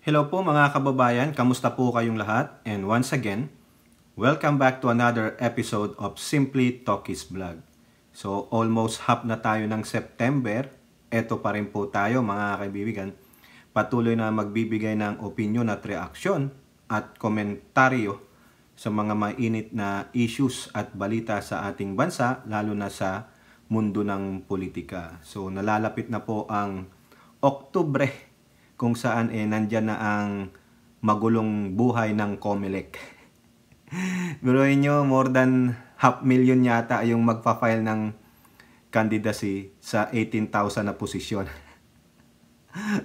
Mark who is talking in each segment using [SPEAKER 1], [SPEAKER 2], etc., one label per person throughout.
[SPEAKER 1] Hello po mga kababayan, kamusta po kayong lahat? And once again, welcome back to another episode of Simply Talkies Vlog. So almost half na tayo ng September, eto pa rin po tayo mga kaibigan. Patuloy na magbibigay ng opinion at reaksyon at komentaryo sa mga mainit na issues at balita sa ating bansa, lalo na sa mundo ng politika. So nalalapit na po ang Oktubre, kung saan nandyan na ang magulong buhay ng COMELEC. Biruin nyo, more than 500,000 yata yung magpa-file ng candidacy sa 18,000 na posisyon.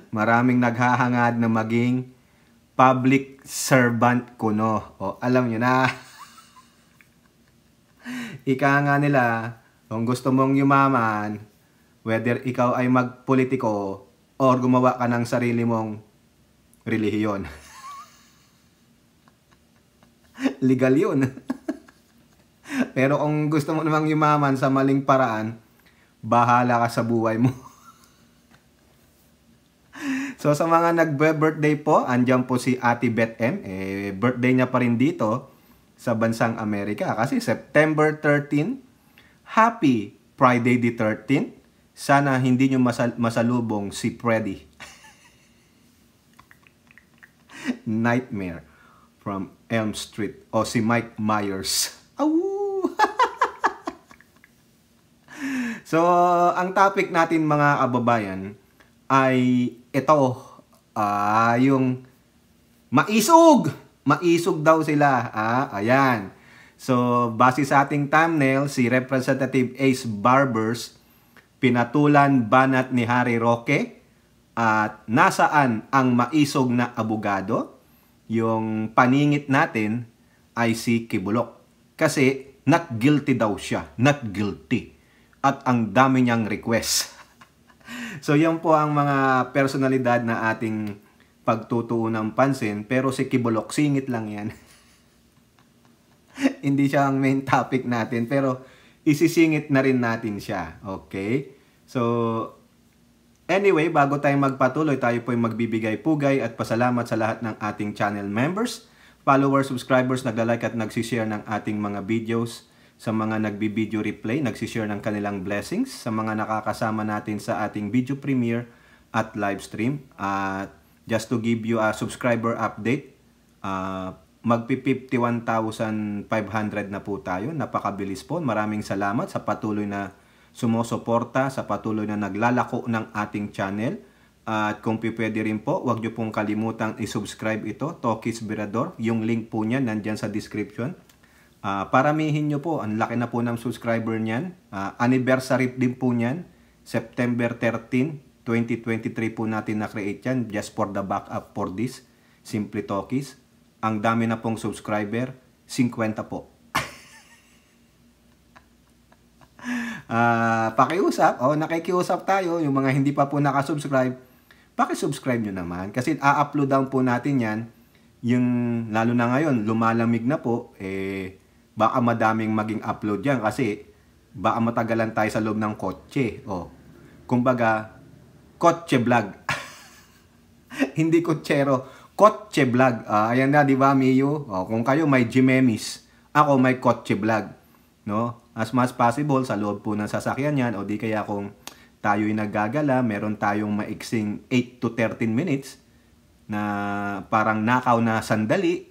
[SPEAKER 1] Maraming naghahangad na maging public servant kuno. O, alam nyo na. Ika nga nila, kung gusto mong yumaman, whether ikaw ay magpolitiko or gumawa ka ng sarili mong relihiyon. Legal yun. Pero kung gusto mo namang yumaman sa maling paraan, bahala ka sa buhay mo. So sa mga nagbe-birthday po, andyan po si Ate Beth M. Birthday niya pa rin dito sa bansang Amerika. Kasi September 13, Happy Friday the 13th. Sana hindi nyo masalubong si Freddy. Nightmare from Elm Street. O si Mike Myers. So, ang topic natin mga kababayan ay ito. Yung maisog. Maisog daw sila. Ayan. So, base sa ating thumbnail, si Representative Ace Barbers pinatulan banat ni Harry Roque at nasaan ang maisog na abogado? Yung paningit natin ay si Kibuloc. Kasi not guilty daw siya. Not guilty. At ang dami niyang request. So yan po ang mga personalidad na ating pagtutuon ng pansin. Pero si Kibuloc, singit lang yan. Hindi siya ang main topic natin. Pero isisingit na rin natin siya. Okay? So, anyway, bago tayo magpatuloy, tayo po ay magbibigay pugay at pasalamat sa lahat ng ating channel members, followers, subscribers, nagla-like at nagsishare ng ating mga videos, sa mga nagbi-video replay, nagsishare ng kanilang blessings, sa mga nakakasama natin sa ating video premiere at live stream. Just to give you a subscriber update, magpi-51,500 na po tayo. Napakabilis po. Maraming salamat sa patuloy na sumusuporta, sa patuloy na naglalako ng ating channel. At kung pwede rin po, huwag nyo pong kalimutang i-subscribe ito, Talkies Virador. Yung link po niyan nandyan sa description. Paramihin nyo po. Ang laki na po ng subscriber niyan. Anniversary din po niyan. September 13, 2023 po natin na-create yan. Just for the backup for this. Simply Talkies. Ang dami na pong subscriber, 50 po. Pakiusap, nakikiusap tayo, yung mga hindi pa po nakasubscribe, pakisubscribe nyo naman. Kasi a-upload down po natin yan, yung lalo na ngayon, lumalamig na po, baka madaming maging upload yan kasi baka matagalan tayo sa loob ng kotse. Kumbaga, kotse vlog. Hindi kotsero. Kotse vlog. Ayan na, di ba, Miyo? Kung kayo may Jimemis, ako may kotse vlog. No? As much possible, sa loob po ng sasakyan yan, o di kaya kung tayo'y naggagala, meron tayong maiksing 8 to 13 minutes na parang nakaw na sandali,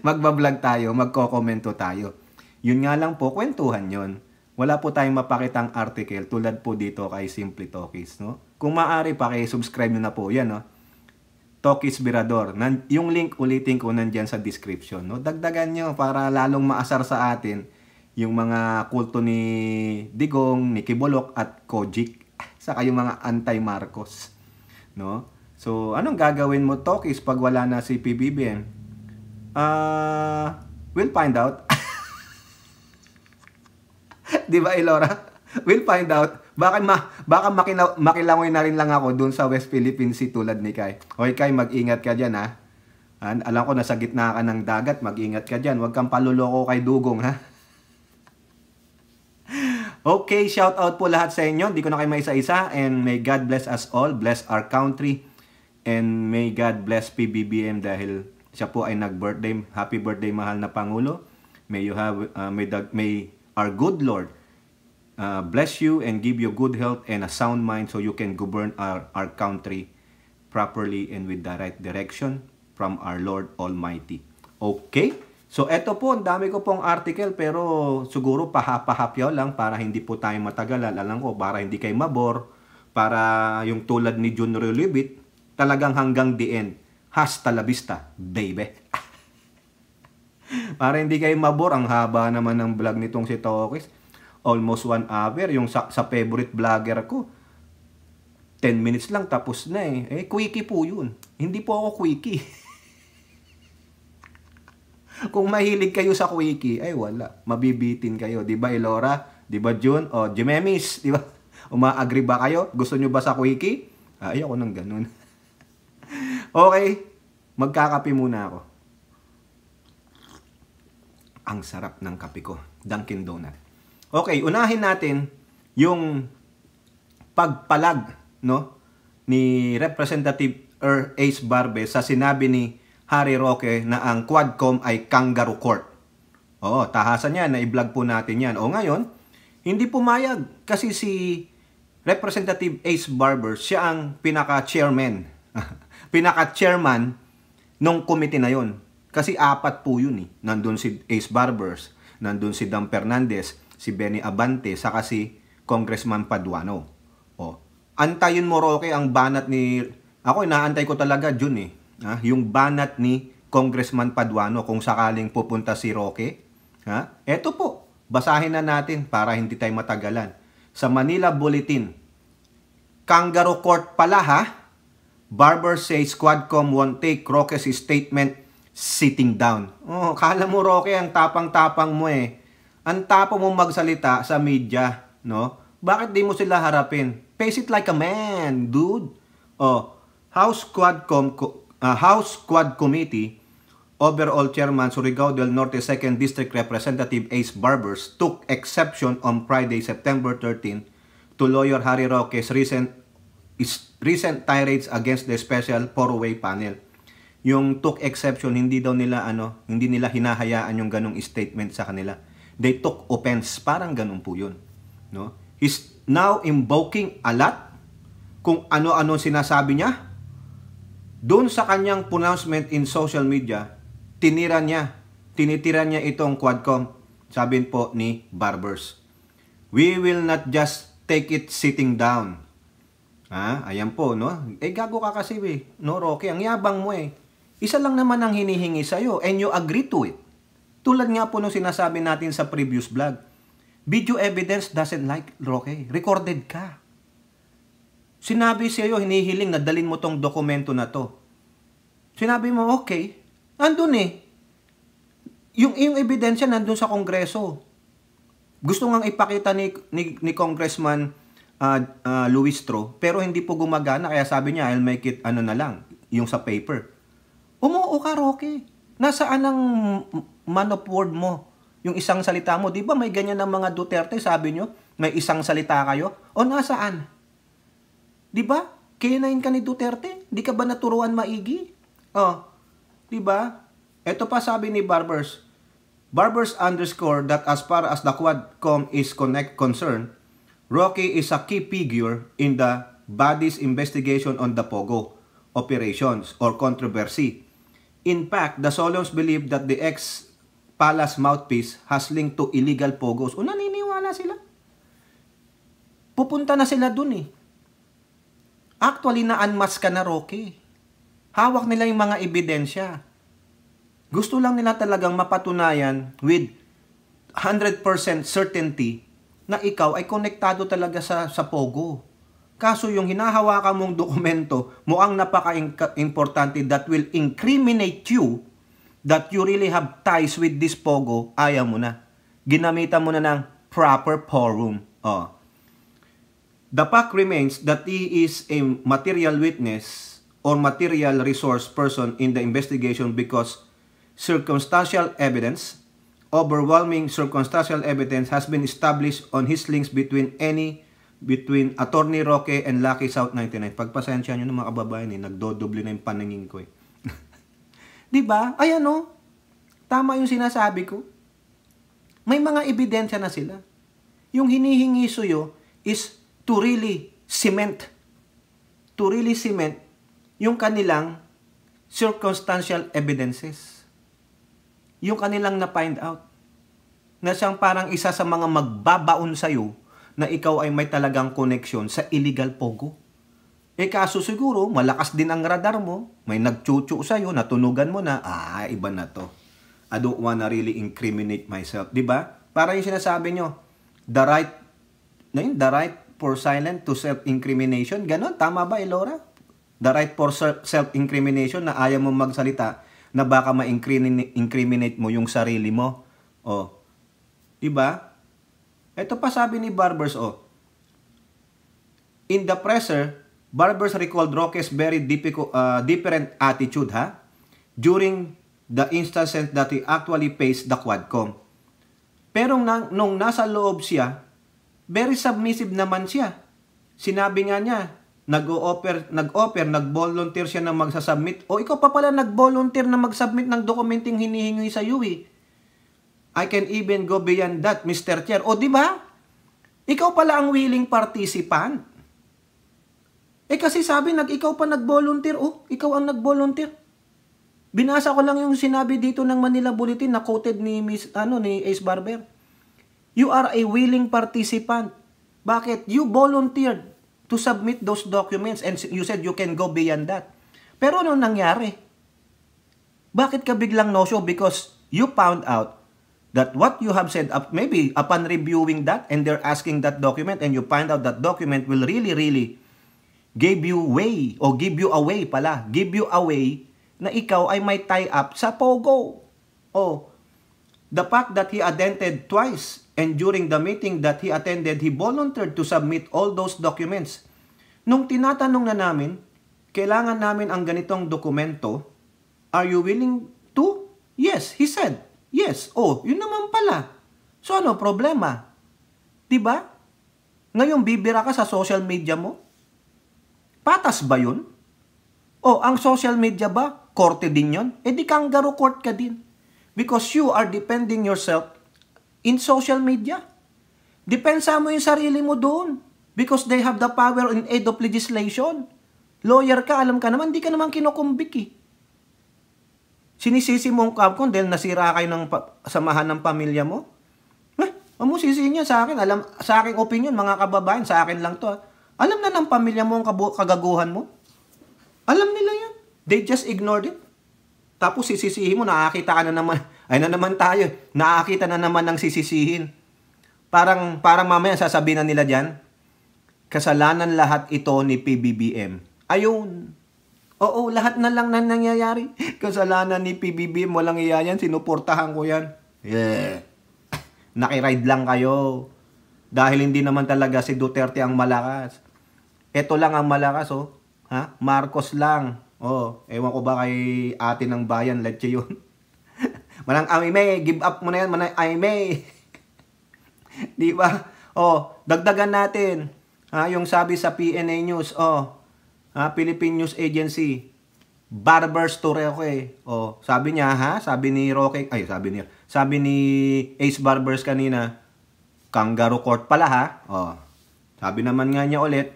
[SPEAKER 1] magbablog tayo, magkokomento tayo. Yun nga lang po, kwentuhan yun. Wala po tayong mapakitang article tulad po dito kay Simply Talkies. No? Kung maaari, subscribe nyo na po yan. No? Talkies Virador. Yung link ulitin ko nandyan sa description. No? Dagdagan nyo para lalong maasar sa atin yung mga kulto ni Digong, ni Kibuloc at Kojik. Saka yung mga anti-Marcos. No? So, anong gagawin mo, Talkies, pag wala na si PBBM? We'll find out. Di ba, Elora? We'll find out. Baka makilangoy na rin lang ako dun sa West Philippine Sea tulad ni Kai. Hoy Kai, mag-ingat ka dyan ha. Alam ko nasa gitna ka ng dagat, mag-ingat ka dyan. Huwag kang paluloko kay Dugong ha. Okay, shout out po lahat sa inyo. Hindi ko na kayo maisa-isa. And may God bless us all. Bless our country. And may God bless PBBM dahil siya po ay nag-birthday. Happy birthday, mahal na Pangulo. May you have, may our good Lord bless you and give you good health and a sound mind so you can govern our country properly and with the right direction from our Lord Almighty. Okay? So, eto po, ang dami ko pong article pero siguro pahapyaw lang para hindi po tayo matagalan. Alam ko, para hindi kayo mabor, para yung tulad ni Jun Relibit, talagang hanggang the end. Hasta la vista, baby. Para hindi kayo mabor, ang haba naman ng vlog nitong si Tokis. Almost 1 hour. Yung sa favorite vlogger ko, 10 minutes lang tapos na eh. Eh, quickie po yun. Hindi po ako quickie. Kung mahilig kayo sa quickie, ay wala. Mabibitin kayo. Diba, Elora? Diba, June? O, Jimemis? Diba? Uma-agree ba kayo? Gusto nyo ba sa quickie? Ayoko nang ganun. Okay. Magkakape muna ako. Ang sarap ng kape ko. Dunkin Donut. Okay, unahin natin yung pagpalag, no, ni Representative Ace Barbe sa sinabi ni Harry Roque na ang Quadcom ay kangaroo court. Oo, tahasan yan, na-i-vlog po natin yan. O ngayon, hindi pumayag kasi si Representative Ace Barber, siya ang pinaka-chairman, pinaka-chairman nung committee na yon. Kasi 4 po yun eh. Nandun si Ace Barbers, nandun si Dan Fernandez, si Benny Abante, saka si Congressman Paduano. O, antayin mo, Roque, ang banat ni... Ako, inaantay ko talaga, Jun eh. Yung banat ni Congressman Paduano kung sakaling pupunta si Roque. Eto po, basahin na natin para hindi tayo matagalan. Sa Manila Bulletin, kangaroo court pala ha? Barber says Quadcom won't take Roque's statement sitting down. Oh, kala mo, Roque, ang tapang-tapang mo eh. Ang tapang mo magsalita sa media, no? Bakit di mo sila harapin? Face it like a man, dude. Oh, House Quad Committee Overall Chairman Surigao del Norte 2nd District Representative Ace Barbers took exception on Friday, September 13 to lawyer Harry Roque's recent tirades against the special four-way panel. Yung took exception, hindi nila hinahayaan yung ganong statement sa kanila. They took offense, parang ganun po yun. No? He's now invoking a lot kung ano-ano sinasabi niya. Doon sa kanyang pronouncement in social media, tinitira niya itong Quadcom, sabi po ni Barbers. We will not just take it sitting down. Ayan po, no? Gago ka kasi, no, Roque? Ang yabang mo eh. Isa lang naman ang hinihingi sa'yo and you agree to it. Tulad nga po nung sinasabi natin sa previous vlog, video evidence doesn't like Roque. Recorded ka. Sinabi sa'yo, hinihiling na dalin mo tong dokumento na to. Sinabi mo, okay. Andun eh. Yung ebidensya nandun sa Kongreso. Gusto ngang ipakita ni Congressman Luis Tro, pero hindi po gumagana. Kaya sabi niya, I'll make it na lang, yung sa paper. Umuo ka, Roque. Nasaan ang man of word mo? Yung isang salita mo. Di ba may ganyan ng mga Duterte, sabi nyo? May isang salita kayo? O nasaan? Di ba? Kinain ka ni Duterte? Di ka ba naturuan maigi? Di ba? Ito pa sabi ni Barbers. Barbers underscore that as far as the Quadcom is concerned, Roque is a key figure in the body's investigation on the Pogo operations or controversy. In fact, the Solons believe that the ex-palace mouthpiece has linked to illegal Pogos. O naniniwala sila? Pupunta na sila dun eh. Actually, na-unmask ka na, Roque. Hawak nila yung mga ebidensya. Gusto lang nila talagang mapatunayan with 100% certainty na ikaw ay konektado talaga sa Pogo. Kaso yung hinahawakan mong dokumento, mukhang napaka-importante that will incriminate you that you really have ties with this Pogo, ayaw mo na. Ginamitan mo na ng proper forum. The fact remains that he is a material witness or material resource person in the investigation because overwhelming circumstantial evidence has been established on his links between any between Attorney Roque and Lucky South 99. Pagpasensya nyo ng mga kababayan nagdodoble na yung paningin ko Diba? Ayan tama yung sinasabi ko. May mga ebidensya na sila. Yung hinihingi suyo is to really cement yung kanilang circumstantial evidences. Yung kanilang na-find out. Na siyang parang isa sa mga magbabaon sa'yo na ikaw ay may talagang connection sa illegal pogo. Kaso siguro, malakas din ang radar mo, may nagchuchu sa'yo, natunugan mo na, iba na to. I don't wanna really incriminate myself. Diba? Para yung sinasabi nyo, the right for silent to self-incrimination. Ganon, tama ba, Elora? The right for self-incrimination na ayaw mo magsalita na baka ma-incriminate mo yung sarili mo. Diba? Ito pa sabi ni Barbers, in the presser, Barbers recalled Roque's very different attitude, during the instances that he actually faced the Quadcom. Pero nung nasa loob siya, very submissive naman siya. Sinabi nga niya, nag-volunteer siya na magsasubmit. Ikaw pa pala nag-volunteer na mag-submit ng dokumenteng hinihingi sa iyo I can even go beyond that, Mr. Chair. Di ba? Ikaw pala ang willing participant. Kasi sabi, ikaw pa nag-volunteer. Ikaw ang nag-volunteer. Binasa ko lang yung sinabi dito ng Manila Bulletin na quoted ni Ace Barber. You are a willing participant. Bakit? You volunteered to submit those documents and you said you can go beyond that. Pero ano nangyari? Bakit ka biglang no-show? Because you found out that what you have said, maybe upon reviewing that and they're asking that document and you find out that document will really give you away na ikaw ay may tie-up sa Pogo. The fact that he attended twice and during the meeting that he attended, he volunteered to submit all those documents. Nung tinatanong na namin, kailangan namin ang ganitong dokumento, are you willing to? Yes, he said. Yes. Yun naman pala. So ano problema? Diba? Ngayon bibira ka sa social media mo? Patas ba yun? Ang social media ba? Korte din yun? Di kangaroo court ka din. Because you are defending yourself in social media. Depensa mo yung sarili mo doon. Because they have the power in aid of legislation. Lawyer ka, alam ka naman, di ka naman kinukumbik Sinisisi mo ang Capcom dahil nasira kayo ng samahan ng pamilya mo? Mo sisihin niya sa akin. Sa aking opinion, mga kababayan, sa akin lang to. Alam na ng pamilya mo ang kagaguhan mo. Alam nila yan. They just ignored it. Tapos sisisihin mo, nakakita ka na naman. Ay na naman tayo. Nakakita na naman ng sisisihin. Parang mamaya sasabihin na nila dyan, kasalanan lahat ito ni PBBM. Ayun. Lahat na lang na nangyayari. Kasalanan ni PBBM, walang iya yan. Sinuportahan ko yan. Nakiride lang kayo. Dahil hindi naman talaga si Duterte ang malakas. Ito lang ang malakas, Marcos lang. Ewan ko ba kay ate ng bayan, Leche yun. Manang Aimee, give up mo na yan, Manang Aimee. Di ba? Dagdagan natin. Yung sabi sa PNA News, Philippine News Agency, Barbers to Roque. Sabi niya, sabi ni Roque, sabi ni Ace Barbers kanina, kangaroo court pala, sabi naman nga niya ulit,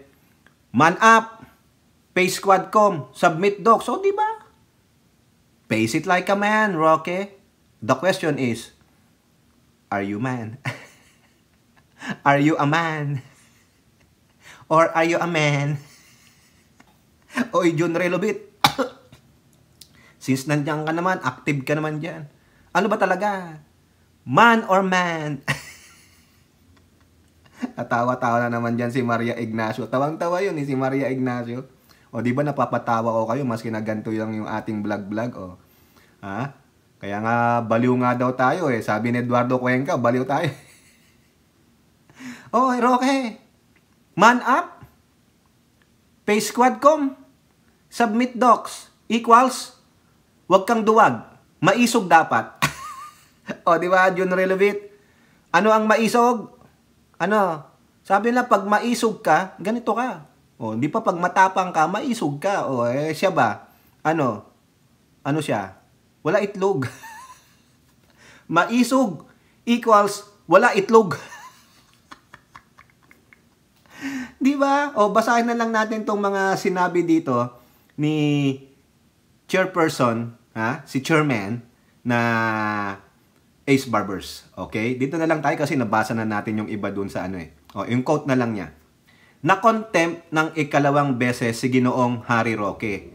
[SPEAKER 1] man up, face Quadcom, submit docs. Di ba? Face it like a man, Roque. The question is, are you man? Are you a man? Or are you a man? John Relobit. Since nandiyan ka naman, active ka naman dyan. Ano ba talaga? Man or man? Tawa-tawa na naman dyan si Maria Ignacio. Tawang-tawa yun si Maria Ignacio. Di ba napapatawa ko kayo maski na ganito lang yung ating vlog-vlog? Kaya nga, baliw nga daw tayo Sabi ni Eduardo Cuenca, baliw tayo. Roque. Man up. Face Quadcom. Submit docs. Equals. Huwag kang duwag. Maisog dapat. Di ba, John Relevit? Ano ang maisog? Sabi nila, pag maisog ka, ganito ka. O, hindi pa pag matapang ka, maisog ka. O, siya ba? Ano siya? Wala itlog. Maisog equals wala itlog. Di ba? O, basahin na lang natin tong mga sinabi dito ni chairperson, si chairman na Ace Barbers. Okay? Dito na lang tayo kasi nabasa na natin yung iba dun sa O, yung quote na lang niya. Na-contempt ng ikalawang beses si Ginoong Harry Roque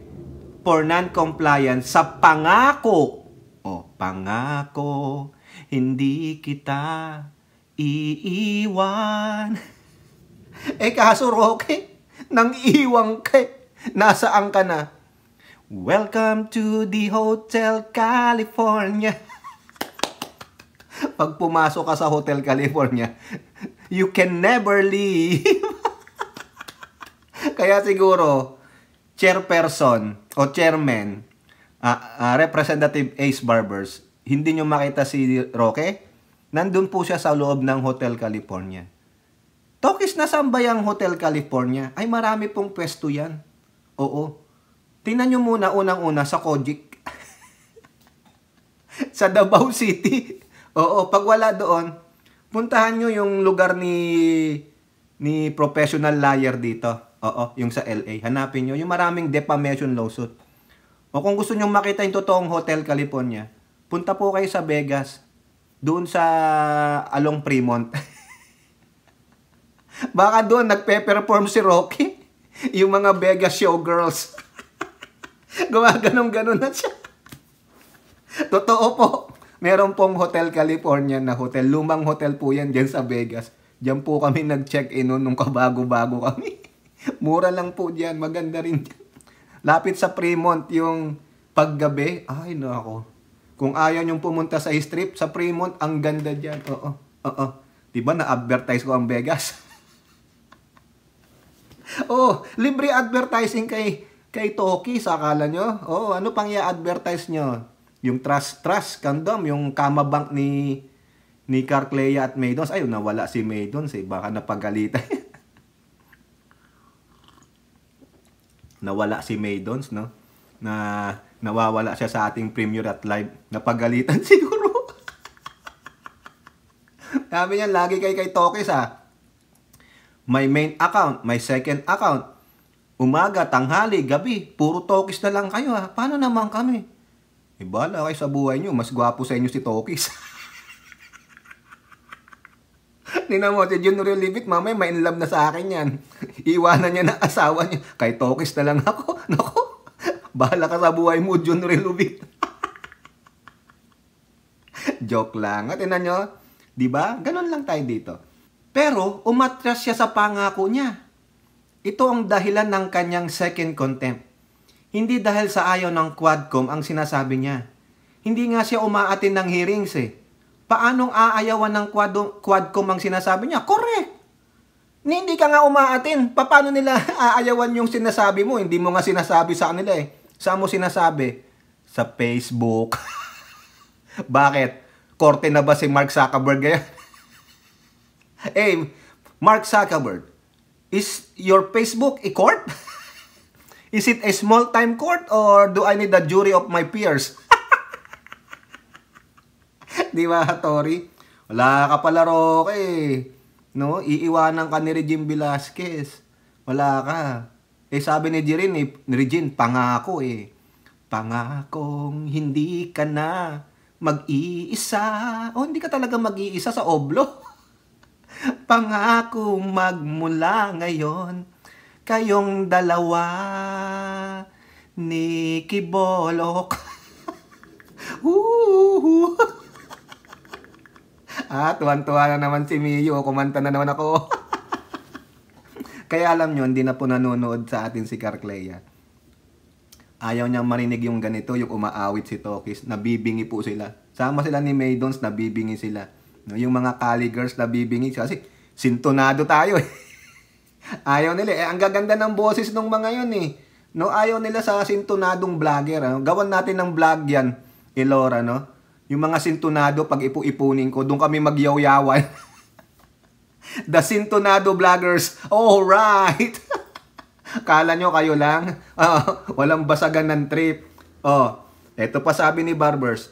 [SPEAKER 1] for non-compliance sa pangako. O, pangako, hindi kita iiwan. Kaso Roque, nang iiwan ka, nasaan ka na? Welcome to the Hotel California. Pag pumasok ka sa Hotel California, you can never leave. Kaya siguro, chairperson o chairman, Representative Ace Barbers, hindi nyo makita si Roque? Nandun po siya sa loob ng Hotel California. Tokis na sambayang Hotel California? Ay, marami pong pwesto yan. Oo. Tingnan nyo muna unang-una sa Kojic. Sa Davao City. Oo, pag wala doon, puntahan nyo yung lugar ni professional liar dito. Oo, yung sa LA. Hanapin nyo. Yung maraming defamation lawsuit. O kung gusto nyo makita yung totoong Hotel California, punta po kayo sa Vegas. Doon sa Along Fremont. Baka doon nagpe-perform si Rocky. Yung mga Vegas showgirls. Gumaganon-ganon na siya. Totoo po. Meron pong Hotel California na hotel. Lumang hotel po yan dyan sa Vegas. Diyan po kami nag-check-in nung kabago-bago kami. Mura lang po dyan. Maganda rin dyan. Lapit sa Fremont yung paggabi. Ay, nako. Kung ayaw nyong pumunta sa strip, sa Fremont, ang ganda dyan. Oo. Diba na-advertise ko ang Vegas? Libre advertising kay Toki, akala nyo? Ano pang i-advertise nyo? Yung Trust Condom, yung Kama Bank ni Carclea at Maydons. Ay, nawala si Maydons baka napagalitan. Nawala si Maydons, no? Nawawala siya sa ating premiere at live. Napagalitan siguro. Sabi niya, lagi kay Tokis may main account, may second account. Umaga, tanghali, gabi, puro Tokis na lang kayo Paano naman kami? Bahala kayo sa buhay nyo. Mas gwapo sa inyo si Tokis. Tingnan mo, si Junior Libit, mamaya may in love na sa akin yan. Iwanan niya na asawa niya. Kay Tokis na lang ako. Naku, bahala ka sa buhay mo, Junior Libit. Joke lang. At tingnan nyo, diba? Ganon lang tayo dito. Pero, umatras siya sa pangako niya. Ito ang dahilan ng kanyang second contempt. Hindi dahil sa ayaw ng Quadcom ang sinasabi niya. Hindi nga siya umaatin ng hearings Paanong aayawan ng Quadcom ang sinasabi niya? Correct! Hindi ka nga umaatin. Paano nila aayawan yung sinasabi mo? Hindi mo nga sinasabi sa kanila Saan mo sinasabi? Sa Facebook. Bakit? Korte na ba si Mark Zuckerberg ngayon? Mark Zuckerberg, is your Facebook a court? Is it a small-time court or do I need a jury of my peers? Di ba, Tori? Wala ka pala, Roque. No? Iiwanan ka ni Regine Velasquez. Wala ka. Sabi ni Regine, pangako Pangakong hindi ka na mag-iisa. Hindi ka talaga mag-iisa sa oblo. Pangako magmula ngayon, kayong dalawa ni Kibolok. Tuwan-tuwa na naman si Mio. Kumanta na naman ako. Kaya alam nyo, hindi na po nanonood sa atin si Carclea. Ayaw niyang marinig yung ganito, yung umaawit si Tokis. Nabibingi po sila. Sama sila ni Maydons, nabibingi sila. No, yung mga Cali girls nabibingi kasi sintonado tayo Ayaw nila. Ang gaganda ng boses ng mga yun No, ayaw nila sa sintonadong vlogger. Gawan natin ng vlog yan, Elora, no? Yung mga sintonado, pag ipu-ipunin ko, doon kami magyaw-yawan. The Sintonado Vloggers. Alright. Kala nyo kayo lang? Walang basagan ng trip. Ito pa sabi ni Barbers.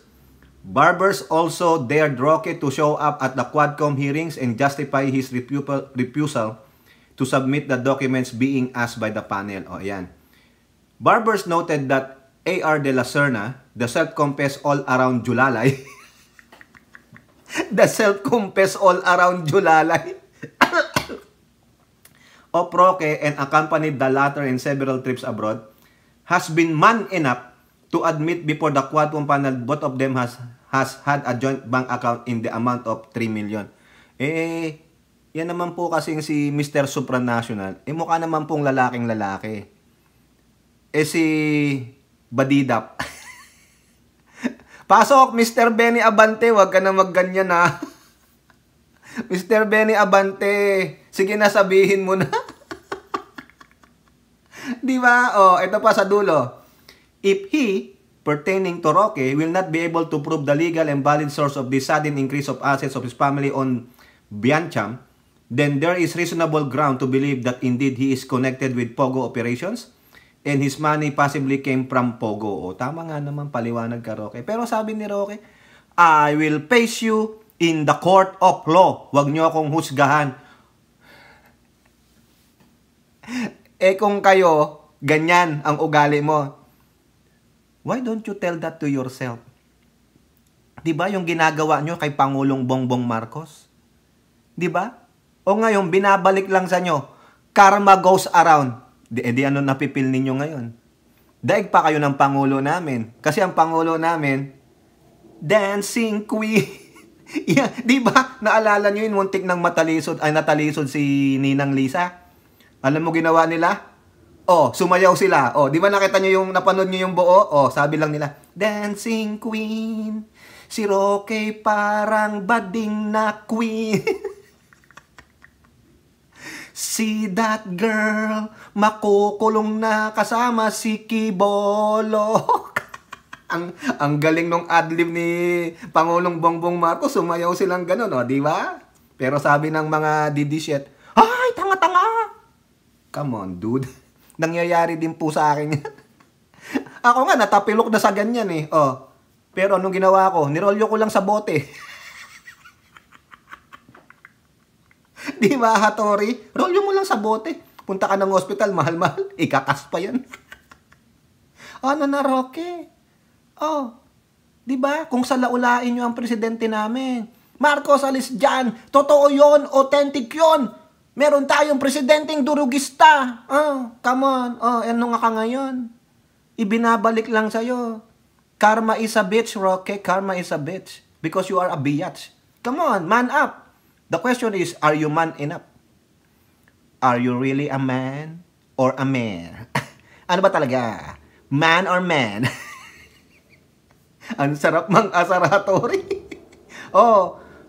[SPEAKER 1] Barbers also dared Roque to show up at the Quadcom hearings and justify his refusal to submit the documents being asked by the panel. Ayan. Barbers noted that A.R. de la Serna, the self-confessed all-around Julalay, the self-confessed all-around Julalay of Roque and accompanied the latter in several trips abroad, has been man enough to admit before the Quadcom panel both of them has had a joint bank account in the amount of 3 million. Yan naman po kasing si Mr. Supranational, mukha naman pong lalaking lalaki. Si Badidap. Pasok, Mr. Benny Abante, wag ka na magganyan ha. Mr. Benny Abante, sige na sabihin mo na. Di ba? Ito pa sa dulo. If he, pertaining to Roque, will not be able to prove the legal and valid source of the sudden increase of assets of his family on Biancham, then there is reasonable ground to believe that indeed he is connected with Pogo operations and his money possibly came from Pogo. Tama nga naman, paliwanag ka, Roque. Pero sabi ni Roque, I will face you in the court of law. Huwag niyo akong husgahan. Kung kayo, ganyan ang ugali mo, why don't you tell that to yourself? Diba yung ginagawa nyo kay Pangulong Bongbong Marcos? Diba? O ngayon, binabalik lang sa nyo, karma goes around. Di ano napipil ninyo ngayon? Daig pa kayo ng Pangulo namin. Kasi ang Pangulo namin, dancing queen. Yeah, diba? Naalala nyo yun, muntik nang natalisod si Ninang Lisa? Alam mo ginawa nila? Sumayaw sila. Di ba nakita nyo yung, napanood nyo yung buo? Sabi lang nila, dancing queen, si Roque parang bading na queen. See that girl, makukulong na kasama si Kibolok. ang galing nung adlib ni Pangulong Bongbong Marcos, sumayaw silang gano'n, di ba? Pero sabi ng mga didishit, ay, tanga-tanga. Come on, dude. Nangyayari din po sa akin yan. Ako nga, natapilok na sa ganyan eh. Pero anong ginawa ko? Nirolyo ko lang sa bote. Di ba, Hattori? Rolyo mo lang sa bote. Punta ka ng hospital, mahal-mahal. Ikakas pa yan. Ano na, Roque? Di ba? Kung salaulain nyo ang presidente namin. Marcos, alis dyan. Totoo yon, authentic yon. Meron tayong presidenteng durugista. Come on. Ano nga ka ngayon? Ibinabalik lang sa'yo. Karma is a bitch, Roque. Karma is a bitch. Because you are a biatch. Come on, man up. The question is, are you man enough? Are you really a man or a man? Ano ba talaga? Man or man? Ang sarap mang asaratori.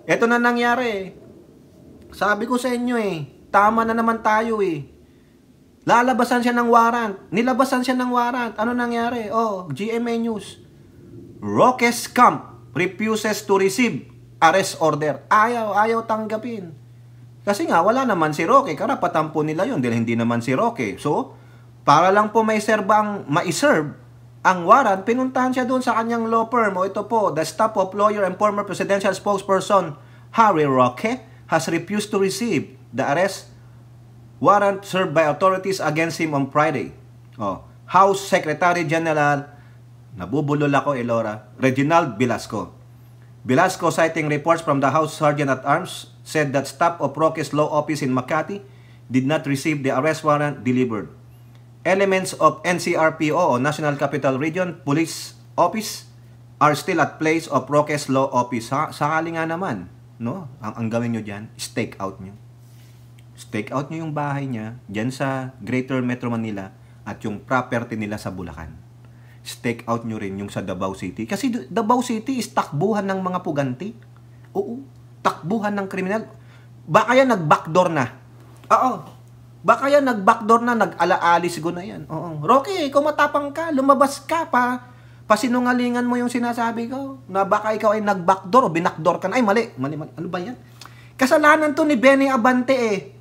[SPEAKER 1] Eto na nangyari. Sabi ko sa inyo tama na naman tayo Lalabasan siya ng warrant. Nilabasan siya ng warrant. Ano nangyari? GMA News. Roque's camp refuses to receive arrest order. Ayaw tanggapin. Kasi nga, wala naman si Roque. Karapatan po nila yun dahil hindi naman si Roque. So, para lang po maiserve ang warrant, pinuntahan siya doon sa kanyang law firm. Ito po, the staff of lawyer and former presidential spokesperson Harry Roque has refused to receive the arrest warrant served by authorities against him on Friday. House Secretary General, nabubulol ako, Elora, Reginald Velasco. Velasco, citing reports from the House Sergeant-at-Arms, said that staff of Roque's law office in Makati did not receive the arrest warrant delivered. Elements of NCRPO o National Capital Region Police Office are still at place of Roque's law office. Sakali nga naman, no? Ang gawin nyo dyan, stake out nyo. Stake out nyo yung bahay niya dyan sa Greater Metro Manila at yung property nila sa Bulacan. Stake out nyo rin yung sa Davao City. Kasi Davao City is takbuhan ng mga puganti. Oo, takbuhan ng kriminal. Baka yan nag-backdoor na. Baka yan nag-backdoor na, nag-alaalis ko na yan. Roque, ikaw matapang ka, lumabas ka pa. Pasinungalingan mo yung sinasabi ko. Na baka ikaw ay nag-backdoor o binackdoor ka na. Ay, mali. Ano ba yan? Kasalanan to ni Benny Abante eh.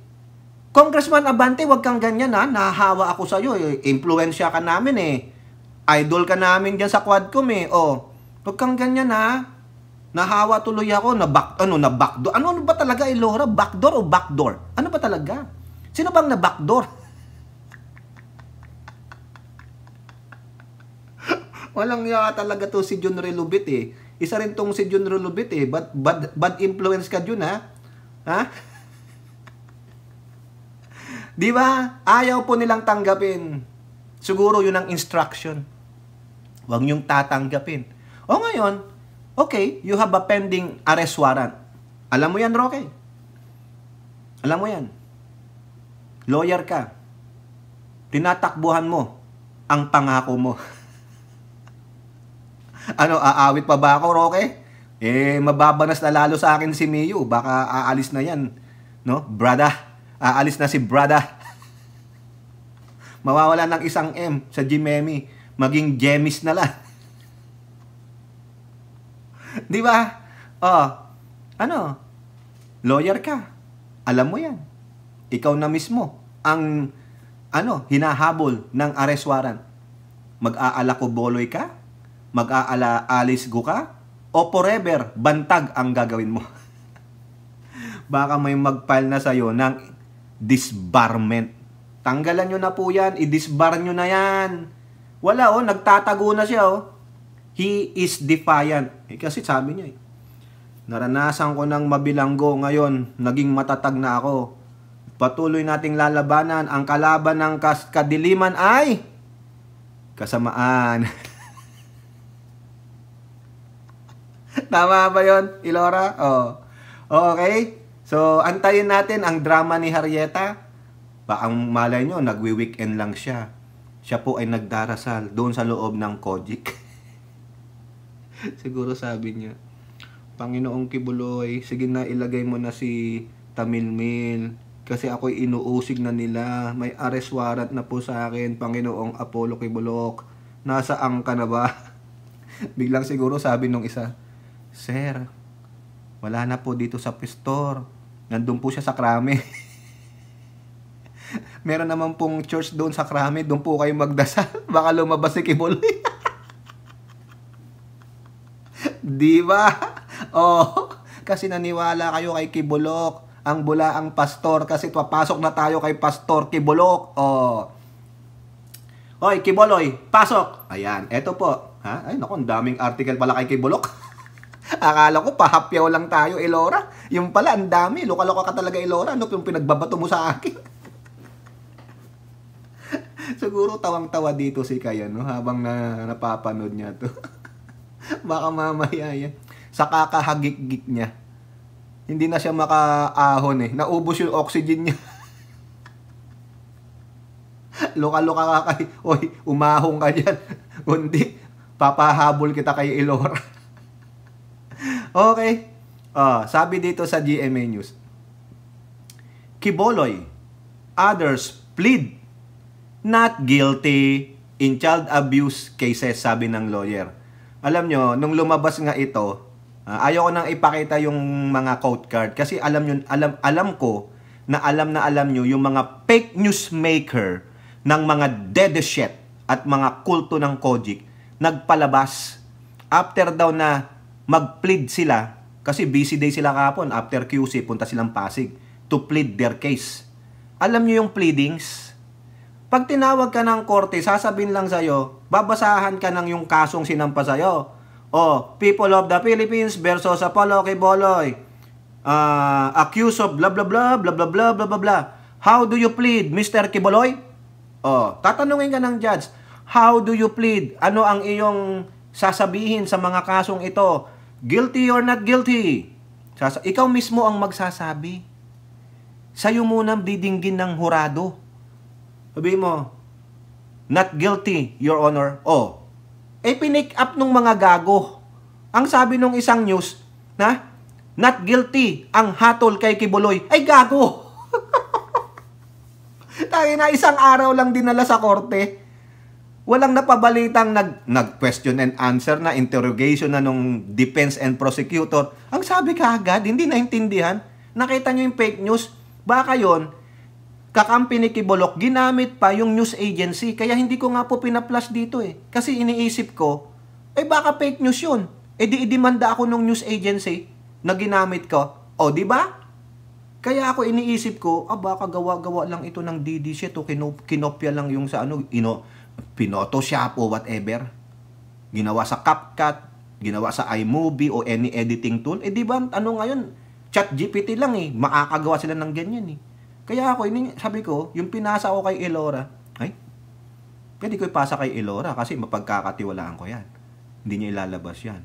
[SPEAKER 1] Congressman Abante, wag kang ganyan ha. Nahahawa ako sa'yo eh. Impluensya ka namin eh. Idol ka namin dyan sa Quadcom eh. Oh, wag kang ganyan ha. Nahawa tuloy ako. Na-backdoor. Ano ba talaga, Elora? Backdoor o backdoor? Ano ba talaga? Sino bang na-backdoor? Walang ya talaga to si John Relubit eh. Isa rin tong si John Relubit eh. Bad influence ka dyan ha. Ha? Di ba? Ayaw po nilang tanggapin. Siguro yun ang instruction. Huwag niyong tatanggapin. O ngayon, okay, you have a pending arrest warrant. Alam mo yan, Roque? Alam mo yan. Lawyer ka. Tinatakbuhan mo ang pangako mo. Ano, aawit pa ba ako, Roque? Mababanas na lalo sa akin si Miyu. Baka aalis na yan. No? Brada. Aalis na si Brada. Mawawala ng isang M sa Jimemy. Maging Jemis na lang. Di ba? Oh, ano? Lawyer ka. Alam mo yan. Ikaw na mismo ang hinahabol ng arrest warrant. Mag-aala ko boloy ka? Mag-aala alis go ka? O forever bantag ang gagawin mo? Baka may mag-file na sa'yo ng disbarment. Tanggalan nyo na po yan. I-disbar nyo na yan. Wala nagtatago na siya He is defiant. Kasi sabi niya naranasan ko ng mabilanggo ngayon. Naging matatag na ako. Patuloy nating lalabanan. Ang kalaban ng kadiliman ay kasamaan. Tama ba yun, Elora? Okay. So, antayin natin ang drama ni Harrieta. Ang malay nyo, nagwi-weekend lang siya. Siya po ay nagdarasal doon sa loob ng Kojic. Siguro sabi niya, Panginoong Kibuloy, sige na ilagay mo na si Tamilmil. Kasi ako'y inuusig na nila. May arrest warrant na po sa akin, Panginoong Apollo Kibulok. Nasaan ka na ba? Biglang siguro sabi nung isa, Sir, wala na po dito sa Pistor. Nandun po siya sa Krame. Meron naman pong church doon sa Krame. Doon po kayo magdasal. Baka lumabas si Kibuloy. Di ba? Kasi naniwala kayo kay Kibulok. Ang bula ang pastor. Kasi papasok na tayo kay Pastor Kibulok. Hoy, Kibuloy, pasok. Ayan, eto po. Ha? Ay, naku, ang daming article pala kay Kibulok. Akala ko, pahapyaw lang tayo, Elora. Yung pala, ang dami. Luka-luka ka talaga, Elora. Ano yung pinagbabato mo sa akin? Siguro tawang-tawa dito si Kaya, habang napapanood niya to. Baka mamaya yan. Sa kakahagik-gik niya. Hindi na siya makaahon Naubos yung oxygen niya. Luka-luka ka kay... Oy, umahong ka dyan. Kundi, papahabol kita kay Elora. Okay. Sabi dito sa GMA News, Kiboloy, others plead not guilty in child abuse cases, sabi ng lawyer. Alam nyo, nung lumabas nga ito, ayoko nang ipakita yung mga quote card kasi alam ko na alam nyo yung mga fake news maker ng mga dedeshit at mga kulto ng Kojic nagpalabas after daw na mag-plead sila, kasi busy day sila kahapon, after QC, punta silang Pasig, to plead their case. Alam nyo yung pleadings? Pag tinawag ka ng korte, sasabihin lang sa'yo, babasahan ka ng yung kasong sinampa sa'yo. People of the Philippines versus Apollo Kiboloy, accused of blah blah blah, blah blah blah, blah blah blah. How do you plead, Mr. Kiboloy? Tatanungin ka ng judge, how do you plead? Ano ang iyong sasabihin sa mga kasong ito? Guilty or not guilty? Ikaw mismo ang magsasabi. Sa'yo muna didinggin ng hurado. Sabi mo, not guilty, Your Honor. Pinick up nung mga gago. Ang sabi nung isang news, not guilty ang hatol kay Kibuloy. Ay, gago! Tayo na isang araw lang dinala sa korte. Walang napabalitang nag-question and answer na, interrogation na nung defense and prosecutor. Ang sabi kaagad, hindi naintindihan. Nakita nyo yung fake news? Baka yon kakampi ni Kibolok, ginamit pa yung news agency. Kaya hindi ko nga po pinaplas dito eh. Kasi iniisip ko, baka fake news yun. Idimanda ako nung news agency na ginamit ko. O, di ba? Kaya ako iniisip ko, baka gawa-gawa lang ito ng DD shit o kinopya lang yung sa pinotoshop o whatever. Ginawa sa CapCut, ginawa sa iMovie o any editing tool. Di ba, ngayon, ChatGPT lang eh. Makakagawa sila ng ganyan eh. Kaya ako, sabi ko, yung pinasa ko kay Elora, pwede ko ipasa kay Elora kasi mapagkakatiwalaan ko yan. Hindi niya ilalabas yan.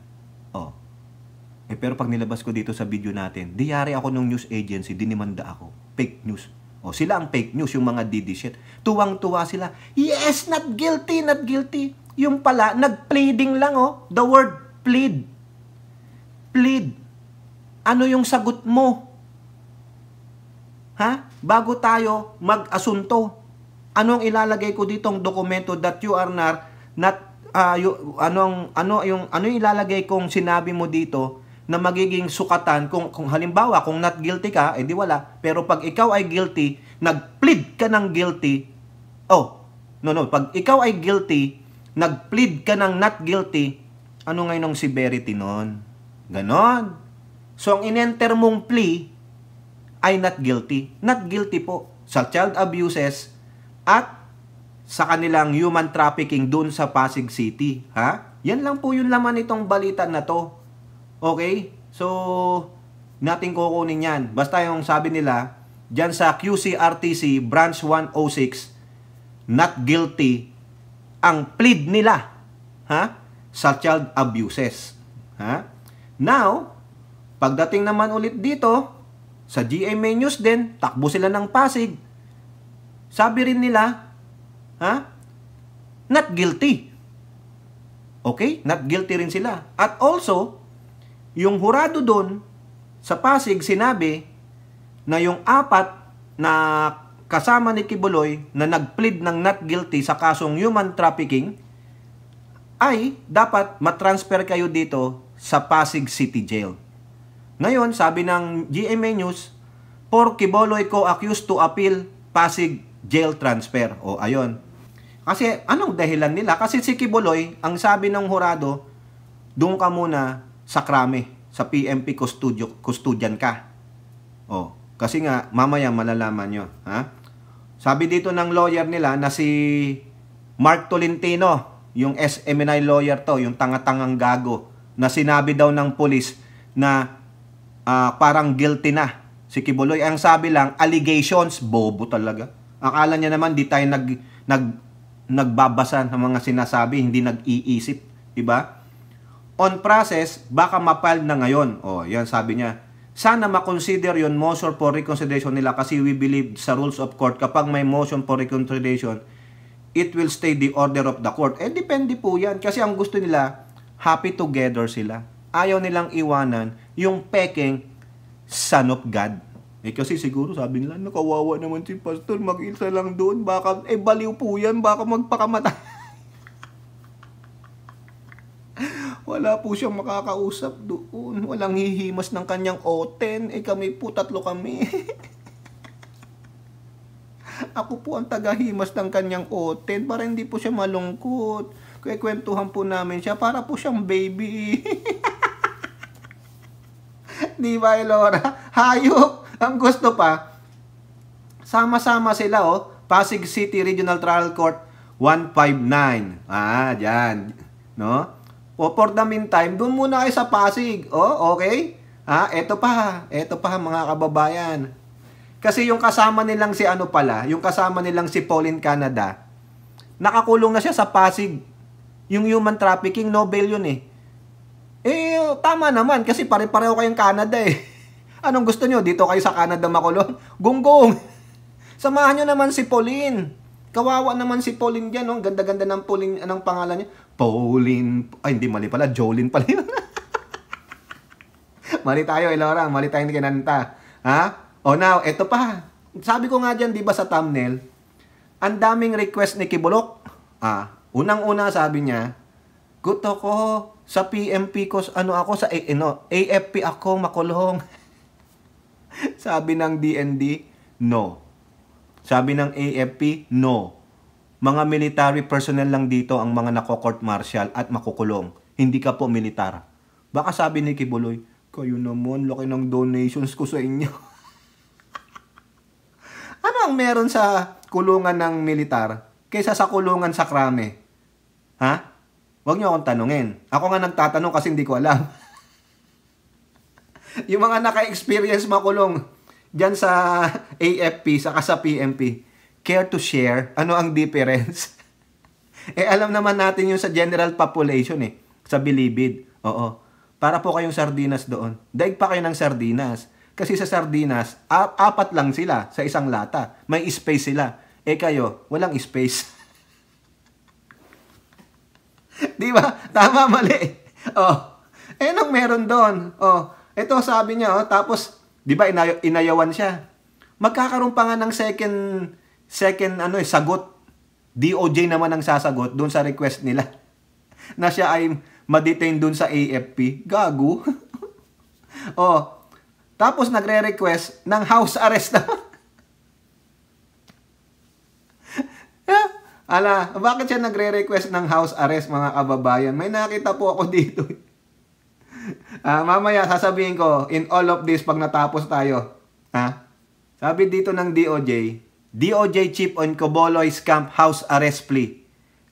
[SPEAKER 1] Pero pag nilabas ko dito sa video natin, diyari ako nung news agency, dinimanda ako. Fake news. Sila ang fake news, yung mga DD shit. Tuwang-tuwa sila. Yes, not guilty, not guilty. Yung pala, nag-pleading lang the word plead. Plead. Ano yung sagot mo? Bago tayo mag-asunto, anong ilalagay ko ditong dokumento that you are not yung ilalagay kong sinabi mo dito na magiging sukatan kung halimbawa kung not guilty ka, di wala. Pero pag ikaw ay guilty, nag-plead ka ng guilty. Pag ikaw ay guilty, nag-plead ka ng not guilty, ano ngayon ang severity nun? Ganon. So ang in-enter mong plea ay not guilty. Not guilty po sa child abuses at sa kanilang human trafficking dun sa Pasig City. Yan lang po yung laman nitong balita na to. Okay? So, natin kukunin yan. Basta yung sabi nila, dyan sa QCRTC Branch 106, not guilty ang plead nila sa child abuses. Now, pagdating naman ulit dito, sa GMA News din, takbo sila ng Pasig. Sabi rin nila, not guilty. Okay? Not guilty rin sila. At also, yung hurado doon sa Pasig sinabi na yung 4 na kasama ni Kibuloy na nag-plead ng not guilty sa kasong human trafficking ay dapat matransfer kayo dito sa Pasig City Jail. Ngayon, sabi ng GMA News, for Kibuloy co-accused to appeal Pasig jail transfer. Ayun. Kasi anong dahilan nila? Kasi si Kibuloy, ang sabi ng hurado, doon ka muna sa krame, sa PMP custodian ka. Kasi nga, mamaya malalaman nyo. Sabi dito ng lawyer nila na si Mark Tolentino, yung SMNI lawyer to, yung tanga-tangang gago, na sinabi daw ng pulis na parang guilty na si Kibuloy. Ang sabi lang, allegations. Bobo talaga. Akala niya naman di tayo nagbabasa ng mga sinasabi, hindi nag-iisip. Diba? On process, baka mapile na ngayon. Yan sabi niya. Sana makonsider yon motion for reconsideration nila kasi we believe sa rules of court, kapag may motion for reconsideration, it will stay the order of the court. Depende po yan. Kasi ang gusto nila, happy together sila. Ayaw nilang iwanan yung peking son of God. Kasi siguro sabi nila, nakawawa naman si pastor, mag-isa lang doon. Baka, baliw po yan, baka magpakamatay. Wala po siyang makakausap doon. Walang hihimas ng kanyang oten. Kami po, 3 kami. Ako po ang tagahimas ng kanyang oten para hindi po siya malungkot. Kaya kwentuhan po namin siya para po siyang baby. Di ba, Elora? Hayop! Ang gusto pa, sama-sama sila, Pasig City Regional Trial Court 159. Dyan. No? For the meantime, doon muna kayo sa Pasig. Okay? Eto pa mga kababayan. Kasi yung kasama nilang si yung kasama nilang si Pauline Canada, nakakulong na siya sa Pasig. Yung human trafficking, Nobel yun eh. Tama naman kasi pare-pareho kayong Canada eh. Anong gusto nyo? Dito kayo sa Canada makulong? Gunggong! Samahan nyo naman si Pauline. Kawawa naman si Pauline dyan, Ang ganda-ganda ng Pauline, anong pangalan niya? Pauline. Hindi, mali pala. Jolene pala yun. Mali tayo, Elora. Mali tayo ni kinanta. Now, eto pa. Sabi ko nga dyan, di ba sa thumbnail, ang daming request ni Kibulok. Unang-una sabi niya, gusto ko sa PMP ko, ako sa AFP ako makulong. Sabi ng DND, no. Sabi ng AFP, no. Mga military personnel lang dito ang mga nako-court martial at makukulong. Hindi ka po militar. Baka sabi ni Kibuloy, kayo naman, laki ng donations ko sa inyo. Ano ang meron sa kulungan ng militar kaysa sa kulungan sa krame? Ha? Huwag niyo akong tanungin. Ako nga nagtatanong kasi hindi ko alam. Yung mga naka-experience makulong dyan sa AFP, saka sa PMP, care to share? Ano ang difference? Alam naman natin yung sa general population sa Bilibid. Oo. Para po kayong sardinas doon. Daig pa kayo ng sardinas. Kasi sa sardinas, apat lang sila sa isang lata. May space sila. Kayo, walang space. Di ba? Tama, mali. Anong meron doon? Ito sabi niya, tapos, di ba, inayawan siya. Magkakaroon pa nga ng second sagot. DOJ naman ang sasagot doon sa request nila. Na siya ay ma-detain doon sa AFP. Gago. Tapos nagre-request ng house arrest naman. Bakit siya nagre-request ng house arrest, mga kababayan? May nakita po ako dito. Mamaya sasabihin ko in all of this pag natapos tayo. Sabi dito ng DOJ Chief on Quiboloy's camp house arrest plea.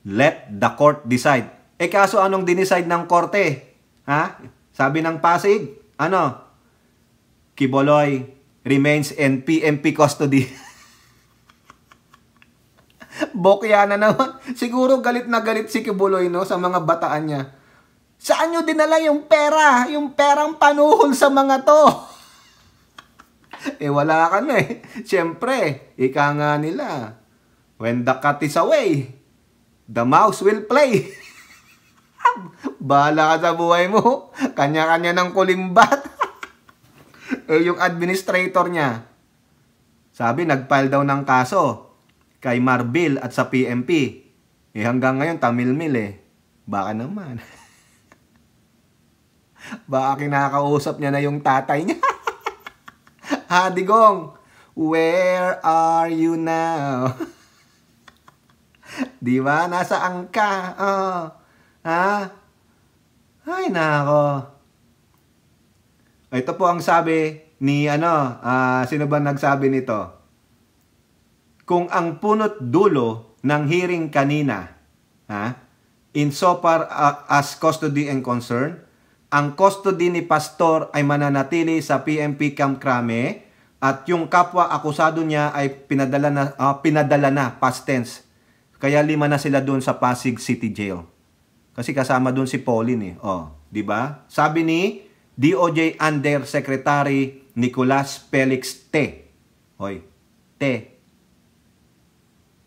[SPEAKER 1] Let the court decide. Kaso anong dinicide ng korte? Sabi ng Pasig, Quiboloy remains in PMP custody. Bokya na naman. Siguro galit na galit si Quiboloy sa mga bataan niya. Saan nyo dinala yung pera? Yung perang panuhol sa mga to. Wala ka na Siyempre, ika nga nila. When the cat is away, the mouse will play. Bahala ka sa buhay mo. Kanya-kanya ng kulimbat. Yung administrator niya, sabi, nag-file daw ng kaso kay Marbil at sa PMP. Hanggang ngayon, tamilmil Baka naman. Baka kinakausap niya na yung tatay niya. Digong, where are you now? Di ba? Nasaan ka? Ay, nako. Ito po ang sabi ni, sino ba nagsabi nito? Kung ang punot dulo ng hearing kanina, insofar as custody and concern, ang custody ni Pastor ay mananatili sa PMP Camp Crame at yung kapwa akusado niya ay pinadala na past tense. Kaya 5 na sila doon sa Pasig City Jail. Kasi kasama doon si Pauline di ba? Sabi ni DOJ Undersecretary Nicolas Felix T. Hoy, T.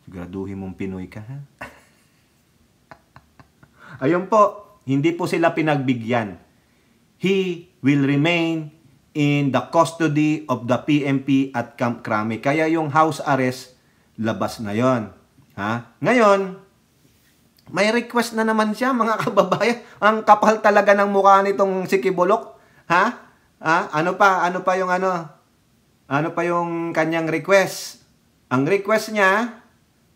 [SPEAKER 1] Siguraduhin mong Pinoy ka, ha? Ayun po, hindi po sila pinagbigyan. He will remain in the custody of the PMP at Camp Crame. Kaya yung house arrest, labas na yon. Ngayon, may request na naman siya, mga kababayan. Ang kapal talaga ng mukha nitong si Quiboloy. Ano pa yung kanyang request? Ang request niya,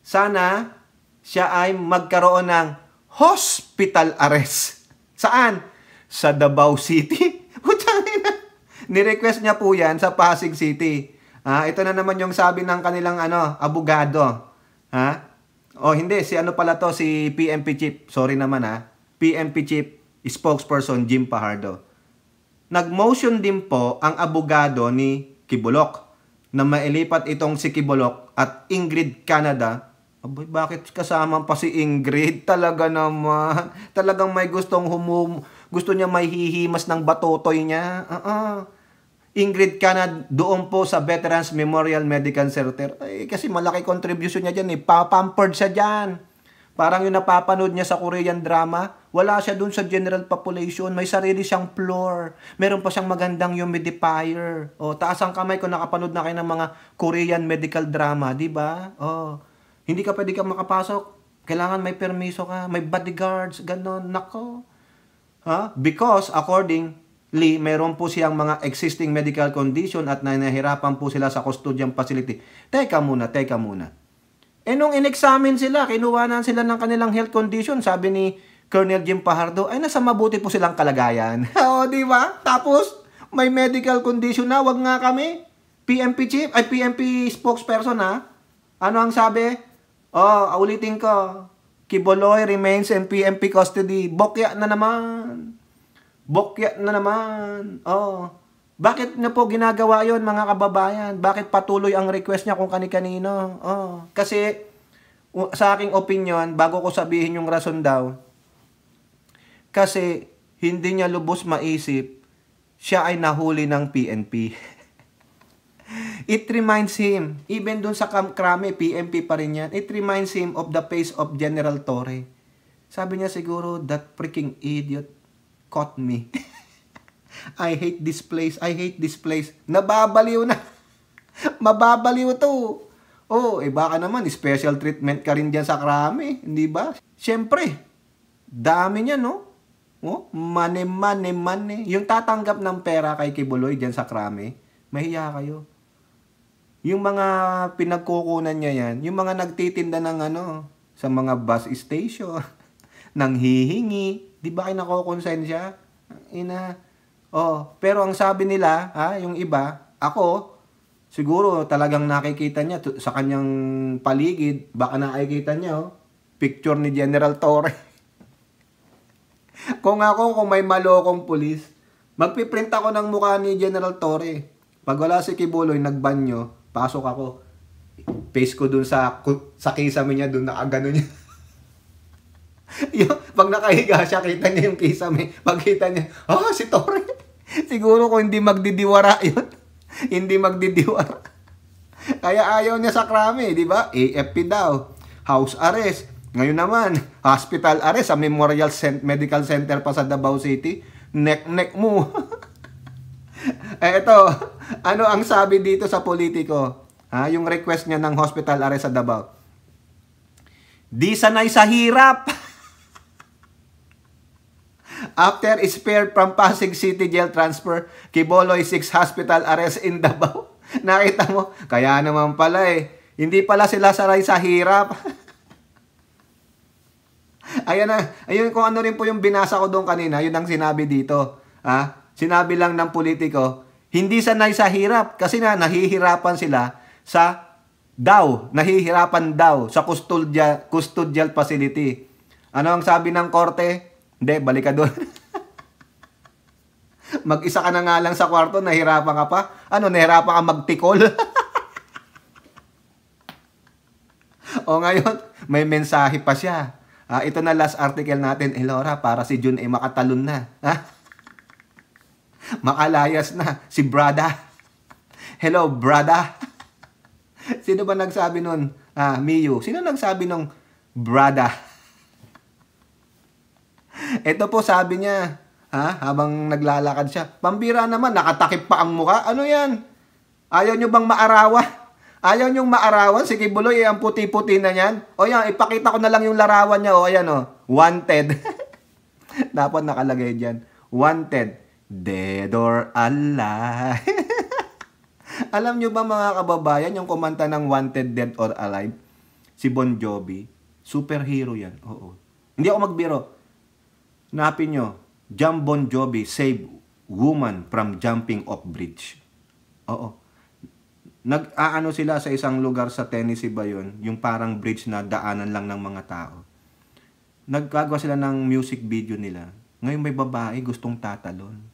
[SPEAKER 1] sana siya ay magkaroon ng hospital arrest. Saan? Sa Davao City. Ni-request niya po yan sa Pasig City. Ito na naman yung sabi ng kanilang abogado. Hindi, si PMP Chief. Sorry naman PMP Chief spokesperson Jim Pajardo. Nag-motion din po ang abogado ni Quiboloy na mailipat itong si Quiboloy at Ingrid Canada. Aboy, bakit kasama pa si Ingrid? Talaga naman. Talagang may gusto niya may hihimas ng batotoy niya. Ingrid Canada doon po sa Veterans Memorial Medical Center. Kasi malaki contribution niya dyan. Pampered siya dyan. Parang yung napapanood niya sa Korean drama. Wala siya doon sa general population. May sarili siyang floor. Meron pa siyang magandang humidifier. Taas ang kamay kung nakapanood na kayo ng mga Korean medical drama. Diba? Hindi ka pwede kang makapasok. Kailangan may permiso ka. May bodyguards. Ganon. Nako. Because according, meron po siyang mga existing medical condition at nahihirapan po sila sa custodial facility. Teka muna. Nung in-examine sila, kinuha sila ng kanilang health condition, sabi ni Colonel Jim Fajardo, ay nasa mabuti po silang kalagayan. O, di ba? Tapos, may medical condition na, wag nga kami. PNP spokesperson ha. Ano ang sabi? Ulitin ko. Quiboloy remains in PNP custody. Bokya na naman. Bakit na po ginagawa yon mga kababayan? Bakit patuloy ang request niya kung kani-kanino? Kasi sa aking opinion, bago ko sabihin yung rason daw, kasi hindi niya lubos maisip, siya ay nahuli ng PNP. It reminds him, even dun sa krame, PNP pa rin yan, it reminds him of the face of General Torre. Sabi niya siguro, that freaking idiot caught me. I hate this place. Nababaliw na. Mababaliw to. Baka naman, special treatment ka rin dyan sa krame. Hindi ba? Siyempre, dami niya, no? Money. Yung tatanggap ng pera kay Quiboloy dyan sa krame, mahiya kayo. Yung mga pinagkukunan niya yan, yung mga nagtitinda ng sa mga bus station, nang hihingi, di ba kayo nakokonsensya? Pero ang sabi nila, yung iba, ako, siguro talagang nakikita niya sa kanyang paligid, baka nakikita niya, picture ni General Torre. Kung may malokong pulis, magpiprint ako ng mukha ni General Torre. Pag wala si Quiboloy, nagbanyo, pasok ako. Paste ko dun sa kisame niya, dun nakagano niya. Pag nakahiga siya, kita niya yung kisame. Pagkita niya, si Torre. Siguro kung hindi magdidiwara yun. Hindi magdidiwara. Kaya ayaw niya sa krame, di ba? AFP daw. House arrest. Ngayon naman, hospital arrest sa Memorial Medical Center pa sa Davao City. Nek mo. Eto, ano ang sabi dito sa politiko? Yung request niya ng hospital arrest sa Davao. Di sanay sa hirap. After spared from Pasig City Jail transfer, Quiboloy 6 hospital arrest in Davao. Nakita mo? Kaya naman pala hindi pala sila saray sa hirap. Ayun kung ano rin po yung binasa ko doon kanina, yun ang sinabi dito. Sinabi lang ng politiko, hindi sanay sa hirap kasi nahihirapan sila nahihirapan daw sa custodial facility. Ano ang sabi ng korte? Hindi, balik ka doon. Mag-isa ka na nga lang sa kwarto, nahirapan ka pa. Nahirapan ka magtikol? Ngayon, may mensahe pa siya. Ito na last article natin, Elora, para si Jun makatalon na. Makalayas na. Si Brada. Hello, Brada. Sino ba nagsabi nun? Miyu. Sino nagsabi nung Brada? Ito po sabi niya, habang naglalakad siya. Pambira naman, nakatakip pa ang mukha. Ano yan? Ayaw nyo bang maarawan? Ayaw nyong maarawan? Si Quiboloy, ang puti-puti na yan. Yan, ipakita ko na lang yung larawan niya. Ayan wanted. Dapat nakalagay dyan. Wanted. Dead or alive. Alam nyo ba mga kababayan, yung kumanta ng Wanted, Dead or Alive? Si Bon Jovi. Superhero yan. Oo. Hindi ako magbiro. Hanapin nyo. John Bon Jovi save woman from jumping off bridge. Oo. Nag-aano sila sa isang lugar sa Tennessee ba yun? Yung parang bridge na daanan lang ng mga tao. Nagkagawa sila ng music video nila. Ngayon may babae gustong tatalon.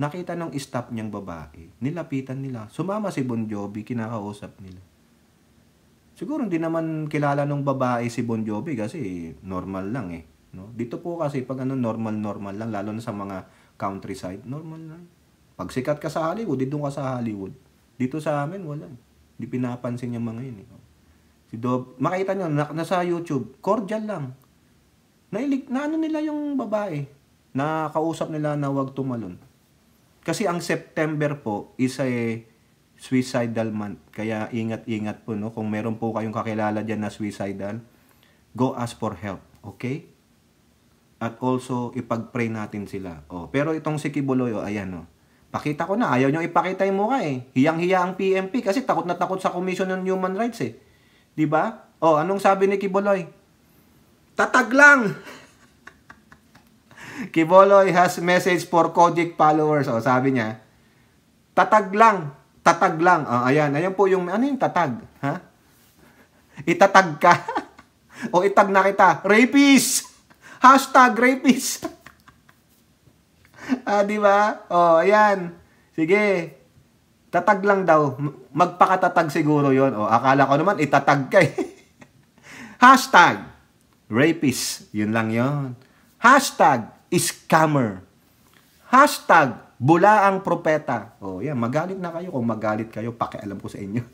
[SPEAKER 1] Nakita ng staff niyang babae. Nilapitan nila. Sumama si Bon Jovi, kinakausap nila. Siguro hindi naman kilala ng babae si Bon Jovi kasi normal lang No? Dito po kasi pag normal lang, lalo na sa mga countryside, normal lang. Pag sikat ka sa Hollywood, dito ka sa Hollywood. Dito sa amin, wala. Hindi pinapansin yung mga yun. Makita nyo, nasa YouTube, cordial lang. Ano nila yung babae. Nakausap nila na wag tumalon. Kasi ang September po is a suicidal month. Kaya ingat-ingat po. Kung meron po kayong kakilala dyan na suicidal, go ask for help. Okay? at also ipag-pray natin sila. Pero itong si Kibuloy, ayan, pakita ko na, ayaw nyo ipakita yung mukha eh. Hiyang-hiya ang PNP kasi takot na takot sa Commission on Human Rights eh. Di ba? Anong sabi ni Kibuloy? Tatag lang! Kibuloy has message for Kojic followers. Sabi niya, tatag lang. Tatag lang. Ayan po yung, ano yung tatag? Ha? Itatag ka. O itag na kita. Rapist! Hashtag rapist! Di ba? Ayan. Sige. Tatag lang daw. Magpakatatag siguro yon. Akala ko naman, itatag ka eh. Hashtag rapist. Yun lang yon. Hashtag scammer. Hashtag bulaang propeta. Yan. Magalit na kayo. Kung magalit kayo, pakialam ko sa inyo.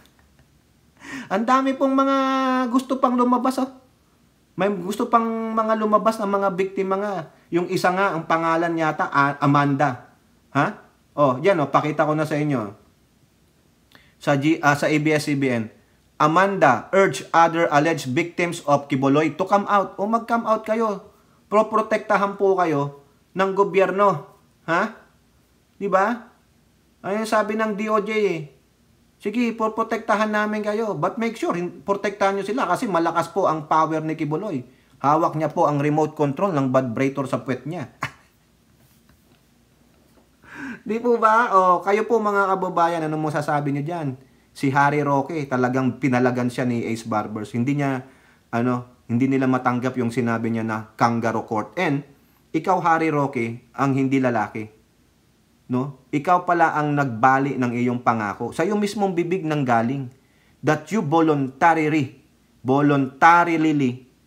[SPEAKER 1] Ang dami pong mga gusto pang lumabas, May gusto pang mga lumabas na mga biktima nga. Yung isa nga, ang pangalan yata, Amanda. Ha? Yan pakita ko na sa inyo. Sa ABS-CBN. Amanda urge other alleged victims of Kibuloy to come out. Mag-come out kayo. Proprotektahan po kayo ng gobyerno. Ha? Di ba? Ayun sabi ng DOJ eh. Sige, protektahan namin kayo. But make sure, protektahan nyo sila kasi malakas po ang power ni Kibuloy. Hawak niya po ang remote control ng vibrator sa puwet niya. Di po ba? Kayo po mga kababayan, ano mo sasabi niyo dyan? Si Harry Roque, talagang pinalagan siya ni Ace Barbers. Hindi nila matanggap yung sinabi niya na kangaroo court. And, ikaw Harry Roque, ang hindi lalaki. No? Ikaw pala ang nagbali ng iyong pangako. Sa iyong mismong bibig nang galing. That you voluntarily,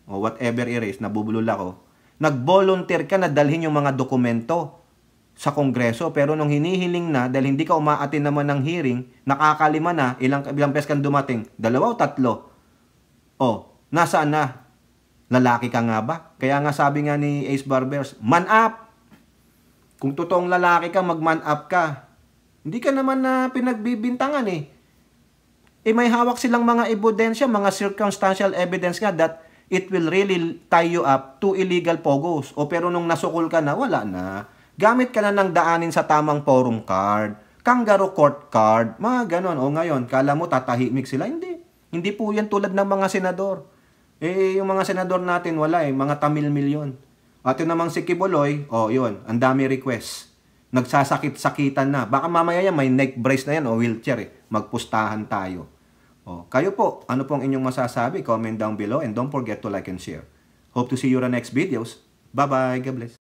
[SPEAKER 1] o whatever it is, nabubulol ako, nag-volunteer ka na dalhin yung mga dokumento sa Kongreso. Pero nung hinihiling na, dahil hindi ka umaatin naman ng hearing, nakakalima na, ilang beses kang dumating, 2 o 3. Nasaan na? Lalaki ka nga ba? Kaya nga sabi nga ni Ace Barbers, man up! Kung totoong lalaki ka, mag-man up ka. Hindi ka naman na pinagbibintangan eh. May hawak silang mga ebidensya, mga circumstantial evidence nga that it will really tie you up to illegal pogos. Pero nung nasukol ka na, wala na. Gamit ka na ng daanin sa tamang forum card, kangaroo court card, mga ganon. Ngayon, kala mo tatahimik sila? Hindi. Hindi po yan tulad ng mga senador. Yung mga senador natin, wala mga Tamil milyon. At yun namang si Kibuloy, yun, ang dami request. Nagsasakit-sakitan na. Baka mamaya yan, may neck brace na yan o wheelchair Magpustahan tayo. Kayo po, ano pong inyong masasabi? Comment down below and don't forget to like and share. Hope to see you on the next videos. Bye-bye. God bless.